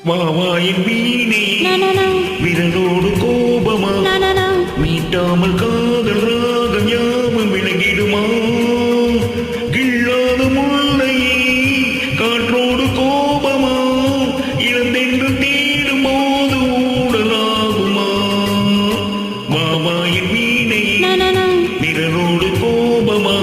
வாவாயின் வீணே விரலோடு கோபமா மீட்டாமல் காதல் ராகம் யாவும் விளங்கிடுமா கிள்ளாத முல்லையே காற்றோடு கோபமா இழந்தென்று தேடும் போது ஊடலாகுமா வாவாயின் வீணே விரலோடு கோபமா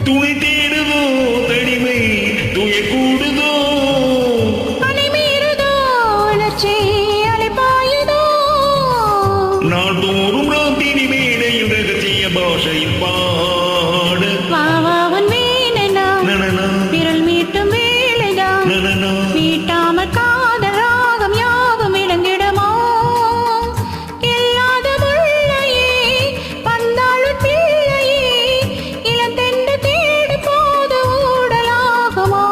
துணை தேடுதோ தனிமை துய கூடுதோ நாள்தோறும் ராத்திரி மேடையும் ரகசிய பாஷையில் பாடு விரல் மீட்டும் வேலைதான் மீட்டாமல் காதல் ராகம் யாவும் இறங்கிடுமோ இல்லாத முள்ளையே வந்தாலும் பிள்ளையே இளந்தென்று தேடி போது ஊடலாகுமோ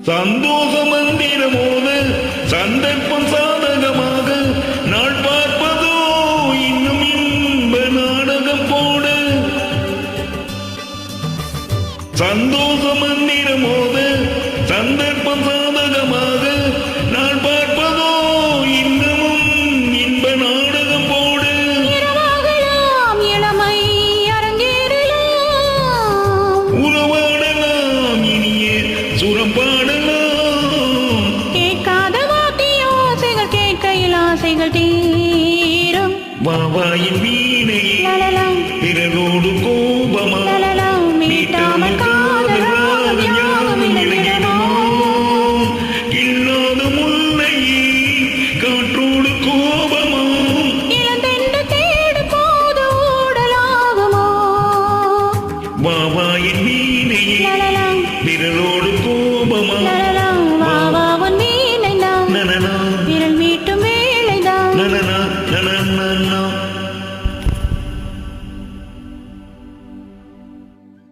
சந்தோஷ மந்திரமோது சந்தர்ப்பம் சாதகமாக நாள் பார்ப்பதோ இன்னும் இன்ப நாடகம் போடு சந்தோஷ மந்திரமோது